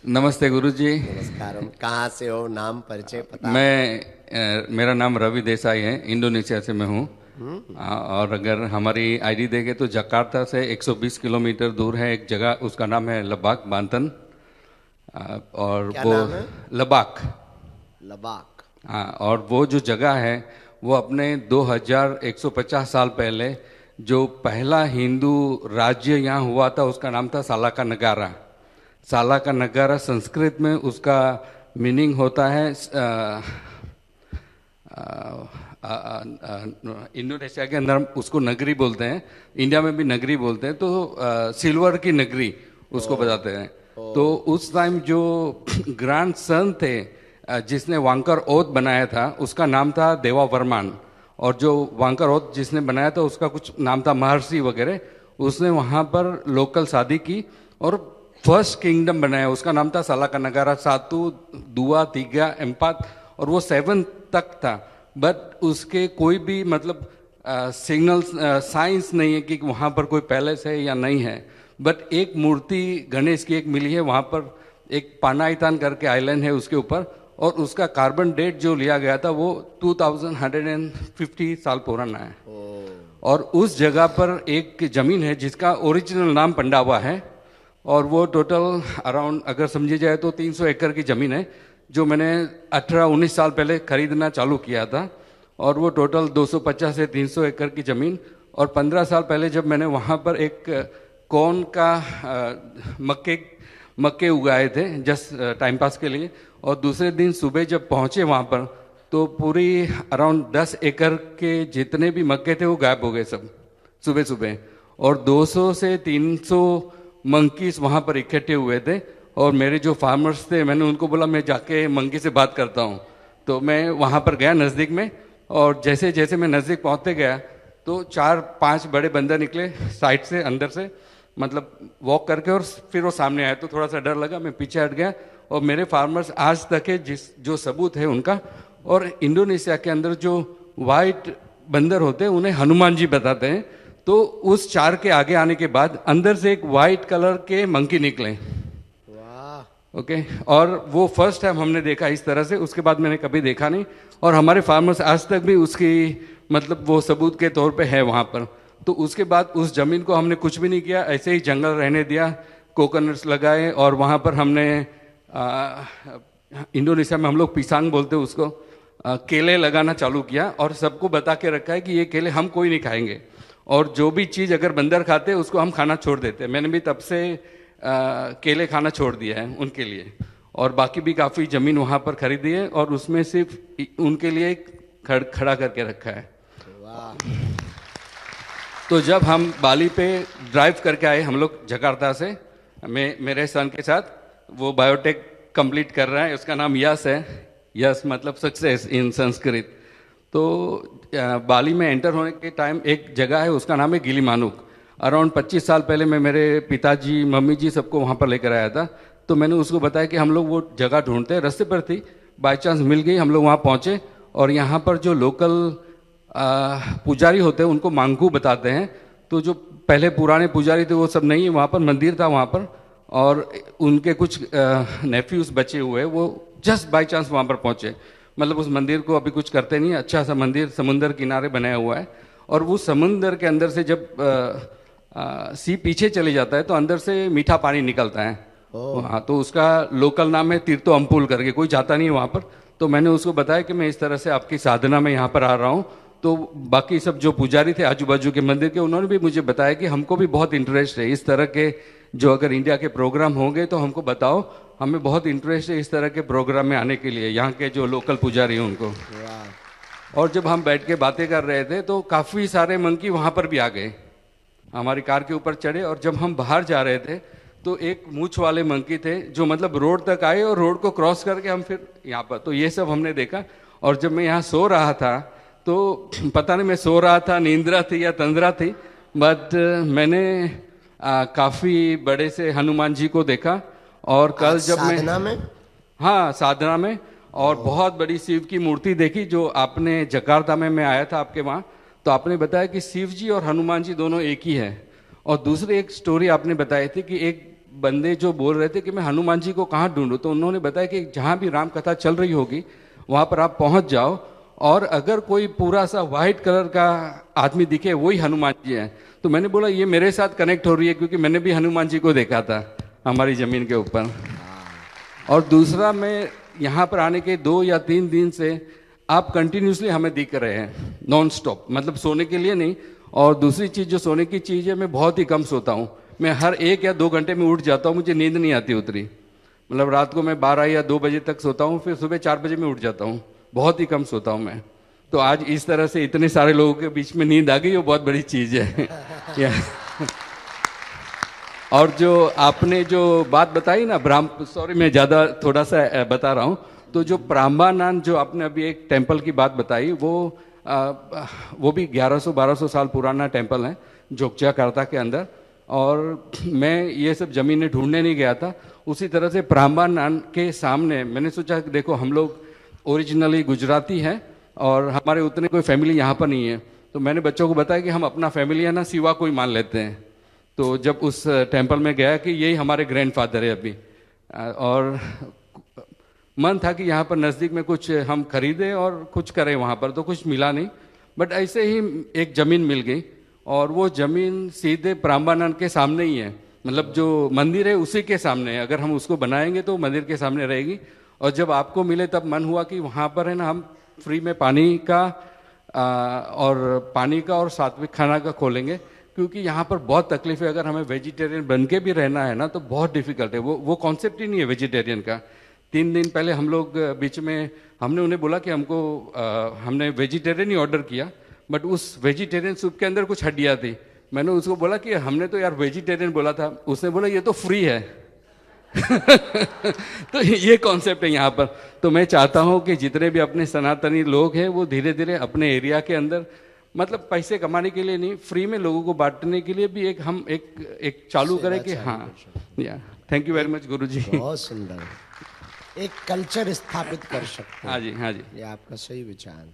नमस्ते गुरुजी। नमस्कार। कहाँ से हो, नाम परिचय पता? मेरा नाम रवि देसाई है, इंडोनेशिया से मैं हूँ। और अगर हमारी आईडी देखें तो जकार्ता से 120 किलोमीटर दूर है एक जगह, उसका नाम है लबाक बांतन। और क्या वो नाम है? लबाक। लबाक। हाँ, और वो जो जगह है वो अपने 2150 साल पहले जो पहला हिंदू राज्य यहाँ हुआ था उसका नाम था सालाका नगारा। साला का नगारा संस्कृत में उसका मीनिंग होता है इंडोनेशिया के अंदर उसको नगरी बोलते हैं, इंडिया में भी नगरी बोलते हैं, तो सिल्वर की नगरी उसको बताते हैं। तो उस टाइम जो ग्रैंड सन थे जिसने वांकर ओथ बनाया था उसका नाम था देवा वर्मान, और जो वांकर ओथ जिसने बनाया था उसका कुछ नाम था महर्षि वगैरह। उसने वहाँ पर लोकल शादी की और फर्स्ट किंगडम बनाया, उसका नाम था सालाका नगारा। सातु, दुआ, तिगा, एम्पात, और वो 7 तक था। बट उसके कोई भी मतलब सिग्नल साइंस नहीं है कि वहाँ पर कोई पैलेस है या नहीं है। बट एक मूर्ति गणेश की एक मिली है वहाँ पर, एक पानाइतान करके आइलैंड है उसके ऊपर, और उसका कार्बन डेट जो लिया गया था वो 2150 साल पुराना है। और उस जगह पर एक जमीन है जिसका ओरिजिनल नाम पंडावा है, और वो टोटल अराउंड अगर समझी जाए तो 300 एकड़ की ज़मीन है जो मैंने 18-19 साल पहले खरीदना चालू किया था। और वो टोटल 250 से 300 एकड़ की ज़मीन। और 15 साल पहले जब मैंने वहाँ पर एक कॉर्न का मक्के उगाए थे जस्ट टाइम पास के लिए, और दूसरे दिन सुबह जब पहुँचे वहाँ पर तो पूरी अराउंड 10 एकड़ के जितने भी मक्के थे वो गायब हो गए सब सुबह सुबह। और 200 से 300 मंकीज वहाँ पर इकट्ठे हुए थे, और मेरे जो फार्मर्स थे मैंने उनको बोला मैं जाके मंकी से बात करता हूँ। तो मैं वहाँ पर गया नज़दीक में, और जैसे जैसे मैं नज़दीक पहुँचते गया तो 4-5 बड़े बंदर निकले साइड से, अंदर से मतलब वॉक करके, और फिर वो सामने आए तो थोड़ा सा डर लगा, मैं पीछे हट गया। और मेरे फार्मर्स आज तक है जो सबूत है उनका। और इंडोनेशिया के अंदर जो वाइट बंदर होते हैं उन्हें हनुमान जी बताते हैं। तो उस 4 के आगे आने के बाद अंदर से एक वाइट कलर के मंकी निकले। वाह। ओके, और वो फर्स्ट टाइम हमने देखा इस तरह से, उसके बाद मैंने कभी देखा नहीं। और हमारे फार्मर्स आज तक भी उसकी मतलब वो सबूत के तौर पे है वहाँ पर। तो उसके बाद उस जमीन को हमने कुछ भी नहीं किया, ऐसे ही जंगल रहने दिया, कोकोनट्स लगाए, और वहाँ पर हमने इंडोनेशिया में हम लोग पिसांग बोलते हैं उसको, केले लगाना चालू किया। और सबको बता के रखा है कि ये केले हम कोई नहीं खाएंगे, और जो भी चीज़ अगर बंदर खाते हैं उसको हम खाना छोड़ देते हैं। मैंने भी तब से केले खाना छोड़ दिया है उनके लिए। और बाकी भी काफ़ी ज़मीन वहाँ पर खरीदी है, और उसमें सिर्फ उनके लिए खड़ा करके रखा है। वाह। तो जब हम बाली पे ड्राइव करके आए हम लोग जकार्ता से, मैं मेरे सन के साथ, वो बायोटेक कंप्लीट कर रहा है, उसका नाम यस है। यस मतलब सक्सेस इन संस्कृत। तो बाली में एंटर होने के टाइम एक जगह है उसका नाम है गिलीमानुक। अराउंड 25 साल पहले मैं मेरे पिताजी मम्मी जी सबको वहाँ पर लेकर आया था। तो मैंने उसको बताया कि हम लोग वो जगह ढूंढते हैं, रास्ते पर थी, बाई चांस मिल गई, हम लोग वहाँ पहुँचे। और यहाँ पर जो लोकल पुजारी होते हैं उनको मांगू बताते हैं। तो जो पहले पुराने पुजारी थे वो सब नहीं है वहाँ पर, मंदिर था वहाँ पर, और उनके कुछ नेफ्यूज बचे हुए, वो जस्ट बाई चांस वहाँ पर पहुँचे। मतलब उस मंदिर को अभी कुछ करते नहीं, अच्छा सा मंदिर समुंदर किनारे बनाया हुआ है। और वो समुंदर के अंदर से जब सी पीछे चले जाता है तो अंदर से मीठा पानी निकलता है। हाँ, तो उसका लोकल नाम है तीर्थो अम्पुल करके, कोई जाता नहीं है वहाँ पर। तो मैंने उसको बताया कि मैं इस तरह से आपकी साधना में यहाँ पर आ रहा हूँ। तो बाकी सब जो पुजारी थे आजू बाजू के मंदिर के, उन्होंने भी मुझे बताया कि हमको भी बहुत इंटरेस्ट है इस तरह के, जो अगर इंडिया के प्रोग्राम होंगे तो हमको बताओ, हमें बहुत इंटरेस्ट है इस तरह के प्रोग्राम में आने के लिए, यहाँ के जो लोकल पुजारी हैं उनको। और जब हम बैठ के बातें कर रहे थे तो काफ़ी सारे मंकी वहाँ पर भी आ गए, हमारी कार के ऊपर चढ़े। और जब हम बाहर जा रहे थे तो एक मूछ वाले मंकी थे जो मतलब रोड तक आए, और रोड को क्रॉस करके हम फिर यहाँ पर, तो ये सब हमने देखा। और जब मैं यहाँ सो रहा था तो पता नहीं मैं सो रहा था, नींद्रा थी या तंद्रा थी, बट मैंने काफ़ी बड़े से हनुमान जी को देखा। और कल जब मैं साधना में, हाँ साधना में, और बहुत बड़ी शिव की मूर्ति देखी जो आपने जकार्ता में, मैं आया था आपके वहाँ, तो आपने बताया कि शिव जी और हनुमान जी दोनों एक ही है। और दूसरी एक स्टोरी आपने बताई थी कि एक बंदे जो बोल रहे थे कि मैं हनुमान जी को कहाँ ढूंढूं, तो उन्होंने बताया कि जहाँ भी राम कथा चल रही होगी वहाँ पर आप पहुँच जाओ, और अगर कोई पूरा सा वाइट कलर का आदमी दिखे वही हनुमान जी हैं। तो मैंने बोला ये मेरे साथ कनेक्ट हो रही है, क्योंकि मैंने भी हनुमान जी को देखा था हमारी ज़मीन के ऊपर। और दूसरा, मैं यहाँ पर आने के 2 या 3 दिन से आप कंटिन्यूसली हमें दिख रहे हैं नॉन स्टॉप, मतलब सोने के लिए नहीं। और दूसरी चीज़ जो सोने की चीज़ है, मैं बहुत ही कम सोता हूँ। मैं हर 1 या 2 घंटे में उठ जाता हूँ, मुझे नींद नहीं आती उतरी। मतलब रात को मैं 12 या 2 बजे तक सोता हूँ, फिर सुबह 4 बजे में उठ जाता हूँ। बहुत ही कम सोता हूँ मैं। तो आज इस तरह से इतने सारे लोगों के बीच में नींद आ गई, वो बहुत बड़ी चीज़ है। और जो आपने जो बात बताई ना सॉरी मैं ज़्यादा थोड़ा सा बता रहा हूँ। तो जो प्राम्बानान जो आपने अभी एक टेम्पल की बात बताई, वो भी 1100-1200 साल पुराना टेम्पल है जोग्जाकर्ता के अंदर। और मैं ये सब ज़मीनें ढूंढने नहीं गया था। उसी तरह से प्राम्बानान के सामने मैंने सोचा कि देखो हम लोग ओरिजिनली गुजराती हैं और हमारे उतने कोई फैमिली यहाँ पर नहीं है। तो मैंने बच्चों को बताया कि हम अपना फैमिली है ना सिवा कोई मान लेते हैं। तो जब उस टेम्पल में गया कि यही हमारे ग्रैंडफादर है अभी, और मन था कि यहाँ पर नज़दीक में कुछ हम खरीदें और कुछ करें वहाँ पर, तो कुछ मिला नहीं। बट ऐसे ही एक ज़मीन मिल गई, और वो ज़मीन सीधे प्राम्बानान के सामने ही है। मतलब जो मंदिर है उसी के सामने है। अगर हम उसको बनाएंगे तो मंदिर के सामने रहेगी। और जब आपको मिले तब मन हुआ कि वहाँ पर है ना हम फ्री में पानी का और सात्विक खाना का खोलेंगे, क्योंकि यहाँ पर बहुत तकलीफ है। अगर हमें वेजिटेरियन बन के भी रहना है ना तो बहुत डिफिकल्ट है। वो कॉन्सेप्ट ही नहीं है वेजिटेरियन का। 3 दिन पहले हम लोग बीच में हमने उन्हें बोला कि हमने वेजिटेरियन ही ऑर्डर किया, बट उस वेजिटेरियन सूप के अंदर कुछ हड्डियाँ थी। मैंने उसको बोला कि हमने तो यार वेजिटेरियन बोला था। उसने बोला ये तो फ्री है। तो ये कॉन्सेप्ट है यहाँ पर। तो मैं चाहता हूँ कि जितने भी अपने सनातनी लोग हैं वो धीरे धीरे अपने एरिया के अंदर, मतलब पैसे कमाने के लिए नहीं, फ्री में लोगों को बांटने के लिए भी हम एक चालू करें कि हाँ। या थैंक यू वेरी मच गुरुजी। बहुत सुंदर, एक कल्चर स्थापित कर सकते हैं। हाँ जी, हाँ जी। ये आपका सही विचार।